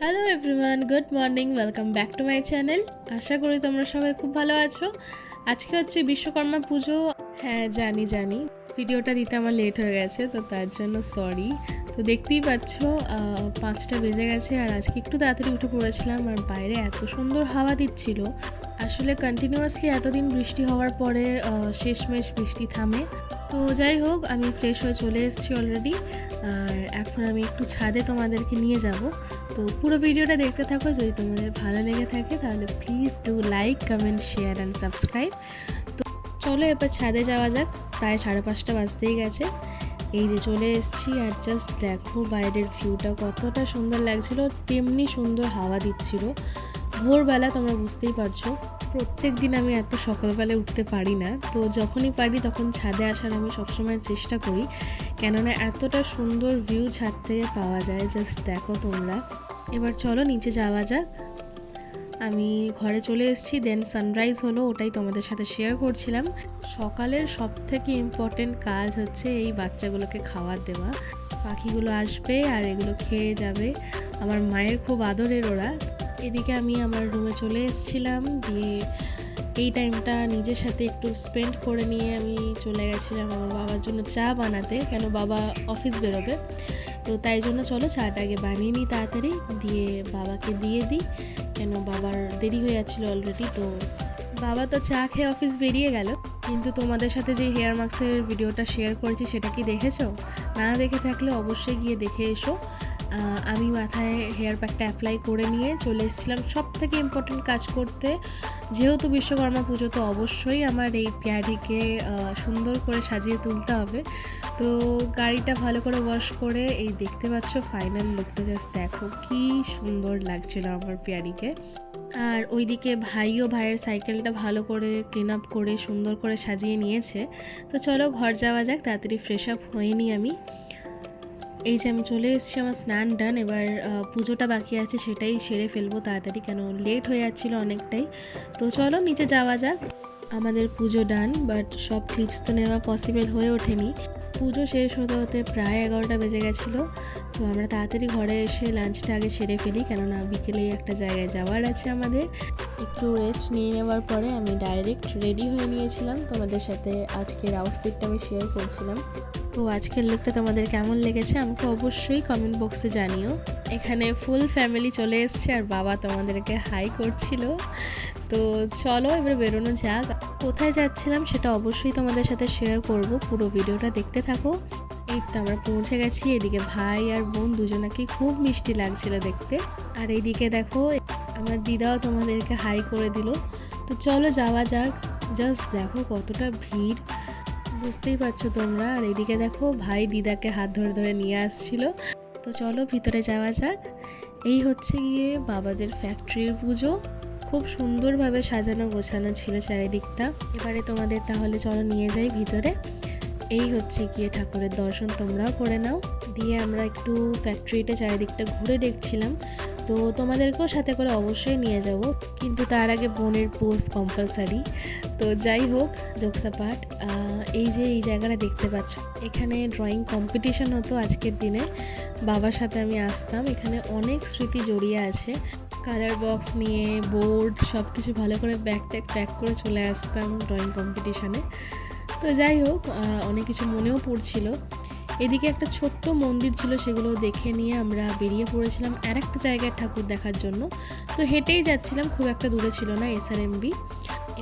Hello everyone, good morning, welcome back to my channel. আশা করি তোমরা সবাই খুব ভালো আছো। আজকে হচ্ছে বিশ্বকর্মা পুজো। হ্যাঁ, জানি ভিডিওটা দিতে আমার লেট হয়ে গেছে, তো তার জন্য সরি। তো দেখতেই পাচ্ছ 5টা বেজে গেছে, আর আজকে একটু তাড়াতাড়ি উঠে পড়েছিলাম। আর বাইরে এত সুন্দর হাওয়া দিচ্ছিল। আসলে কন্টিনিউয়াসলি এতদিন বৃষ্টি হওয়ার পরে শেষমেশ বৃষ্টি থামে। তো যাই হোক, আমি ফ্রেশ হয়ে চলে এসেছি অলরেডি। আর এখন আমি একটু ছাদে তোমাদেরকে নিয়ে যাব। তো পুরো ভিডিওটা দেখতে থাকো। যদি তোমাদের ভালো লেগে থাকে তাহলে please do like, comment, share and subscribe. তো চলো এবার ছাদে যাওয়া যাক। প্রায় 5:30 বাজতেই গেছে। এই যে চলে এসেছি, আর জাস্ট দেখো বাইরের ভিউটা কতটা সুন্দর লাগছিল। তেমনি সুন্দর হাওয়া দিচ্ছিল। ভোরবেলা, তোমরা বুঝতেই পারছো প্রত্যেক দিন আমি এত সকালবেলায় উঠতে পারি না। তো যখনই পারি তখন ছাদে আসার আমি সবসময় চেষ্টা করি, কেননা এতটা সুন্দর ভিউ ছাদ থেকে পাওয়া যায়। জাস্ট দেখো তোমরা। এবার চলো নিচে যাওয়া যাক। আমি ঘরে চলে এসেছি, দেন সানরাইজ হলো, ওটাই তোমাদের সাথে শেয়ার করছিলাম। সকালের সবথেকে ইম্পর্টেন্ট কাজ হচ্ছে এই বাচ্চাগুলোকে খাবার দেওয়া। পাখিগুলো আসবে আর এগুলো খেয়ে যাবে। আমার মায়ের খুব আদরের ওরা। এদিকে আমি আমার রুমে চলে এসেছিলাম, দিয়ে এই টাইমটা নিজের সাথে একটু স্পেন্ড করে নিয়ে আমি চলে গেছিলাম আমার বাবার জন্য চা বানাতে, কেন বাবা অফিস বেরোবে। তো তাই জন্য চলো চাটা আগে বানিয়ে নিই তাড়াতাড়ি, দিয়ে বাবাকে দিয়ে দিই, কেন বাবার দেরি হয়ে যাচ্ছিলো অলরেডি। তো বাবা তো চা খেয়ে অফিস বেরিয়ে গেল। কিন্তু তোমাদের সাথে যে হেয়ার মাস্কের ভিডিওটা শেয়ার করেছি সেটা কি দেখেছো? না দেখে থাকলে অবশ্যই গিয়ে দেখে এসো। আমি মাথায় হেয়ার প্যাকটা অ্যাপ্লাই করে নিয়ে চলে এসেছিলাম সব থেকে ইম্পর্টেন্ট কাজ করতে। যেহেতু বিশ্বকর্মা পুজো, তো অবশ্যই আমার এই প্যারিকে সুন্দর করে সাজিয়ে তুলতে হবে। তো গাড়িটা ভালো করে ওয়াশ করে এই দেখতে পাচ্ছ ফাইনাল লুকটা, জাস্ট দেখো কি সুন্দর লাগছিল আমার প্যারিকে। আর ওইদিকে ভাইয়ের সাইকেলটা ভালো করে ক্লিন আপ করে সুন্দর করে সাজিয়ে নিয়েছে। তো চলো ঘর যাওয়া যাক, তাড়াতাড়ি ফ্রেশ আপ হয়ে নিই আমি। এই যে আমি চলে এসেছি, আমার স্নান ডান। এবার পুজোটা বাকি আছে, সেটাই সেরে ফেলবো তাড়াতাড়ি, কেন লেট হয়ে যাচ্ছিলো অনেকটাই। তো চলো নিচে যাওয়া যাক। আমাদের পুজো ডান, বাট সব ক্লিপস তো নেওয়া পসিবল হয়ে ওঠেনি। পুজো শেষ হতে হতে প্রায় 11টা বেজে গেছিলো। তো আমরা তাড়াতাড়ি ঘরে এসে লাঞ্চটা আগে সেরে ফেলি, কেননা বিকেলেই একটা জায়গায় যাওয়ার আছে আমাদের। একটু রেস্ট নিয়ে নেওয়ার পরে আমি ডাইরেক্ট রেডি হয়ে নিয়েছিলাম। তোমাদের সাথে আজকের আউটফিটটা আমি শেয়ার করছিলাম। তো আজকের লুকটা তোমাদের কেমন লেগেছে আমাকে অবশ্যই কমেন্ট বক্সে জানিও। এখানে ফুল ফ্যামিলি চলে এসছে, আর বাবা তোমাদেরকে হাই করছিল। তো চলো এবার বেরোনো যাক। কোথায় যাচ্ছিলাম সেটা অবশ্যই তোমাদের সাথে শেয়ার করব, পুরো ভিডিওটা দেখতে থাকো। এই তো আমরা পৌঁছে গেছি। এদিকে ভাই আর বোন দুজনাকেই খুব মিষ্টি লাগছিল দেখতে। আর এইদিকে দেখো আমার দিদাও তোমাদেরকে হাই করে দিল। তো চলো যাওয়া যাক। জাস্ট দেখো কতটা ভিড়, বুঝতেই পারছো তোমরা। আর এদিকে দেখো ভাই দিদাকে হাত ধরে ধরে নিয়ে আসছিল। তো চলো ভিতরে যাওয়া যাক। এই হচ্ছে গিয়ে বাবাদের ফ্যাক্টরির পুজো। খুব সুন্দরভাবে সাজানো গোছানো ছিল চারিদিকটা। এবারে তোমাদের তাহলে চলো নিয়ে যাই ভিতরে। এই হচ্ছে গিয়ে ঠাকুরের দর্শন, তোমরাও করে নাও। দিয়ে আমরা একটু ফ্যাক্টরিটা চারিদিকটা ঘুরে দেখছিলাম। তো তোমাদেরকেও সাথে করে অবশ্যই নিয়ে যাব, কিন্তু তার আগে বোনের পোস্ট কম্পালসারি। তো যাই হোক, জোকস অ্যাপার্ট, এই যে এই জায়গাটা দেখতে পাচ্ছ, এখানে ড্রয়িং কম্পিটিশন হতো আজকের দিনে। বাবার সাথে আমি আসতাম, এখানে অনেক স্মৃতি জড়িয়ে আছে। কালার বক্স নিয়ে বোর্ড সব কিছু ভালো করে প্যাক করে চলে আসতাম ড্রয়িং কম্পিটিশানে। তো যাই হোক, অনেক কিছু মনেও পড়ছিল। এদিকে একটা ছোট্ট মন্দির ছিল, সেগুলো দেখে নিয়ে আমরা বেরিয়ে পড়েছিলাম আর একটা জায়গায় ঠাকুর দেখার জন্য। তো হেঁটেই যাচ্ছিলাম, খুব একটা দূরে ছিল না, SRMB।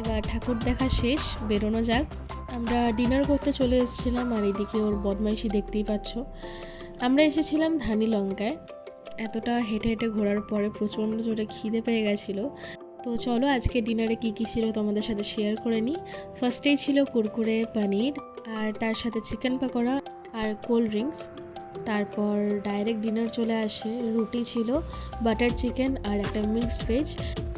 এবার ঠাকুর দেখা শেষ, বেরোনো যাক। আমরা ডিনার করতে চলে এসেছিলাম। আর এদিকে ওর বদমাইশি দেখতেই পাচ্ছ। আমরা এসেছিলাম ধানি লঙ্কায়। এতটা হেঁটে হেঁটে ঘোরার পরে প্রচণ্ড জোরে খিদে পেয়ে গেছিলো। তো চলো আজকে ডিনারে কী কী ছিল তোমাদের সাথে শেয়ার করে নিই। ফার্স্টেই ছিল কুরকুরে পনির, আর তার সাথে চিকেন পকোড়া আর কোল্ড ড্রিঙ্কস। তারপর ডাইরেক্ট ডিনার চলে আসে, রুটি ছিল, বাটার চিকেন আর একটা মিক্সড ভেজ।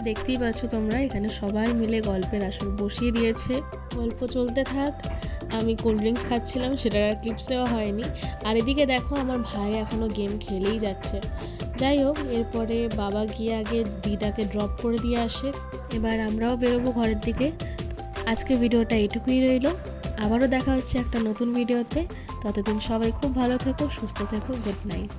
দেখতেই পাচ্ছ তোমরা, এখানে সবাই মিলে গল্পের আসর বসিয়ে দিয়েছে। গল্প চলতে থাক, আমি কোল্ড ড্রিঙ্কস খাচ্ছিলাম, সেটার আর ক্লিপস দেওয়া হয়নি। আর এদিকে দেখো আমার ভাই এখনও গেম খেলেই যাচ্ছে। যাই হোক, এরপরে বাবা গিয়ে আগে দিদাকে ড্রপ করে দিয়ে আসে। এবার আমরাও বেরোবো ঘরের দিকে। আজকে ভিডিওটা এইটুকুই রইল। আবারও দেখা হচ্ছে একটা নতুন ভিডিওতে। ততদিন সবাই খুব ভালো থেকো, সুস্থ থেকো। Good night.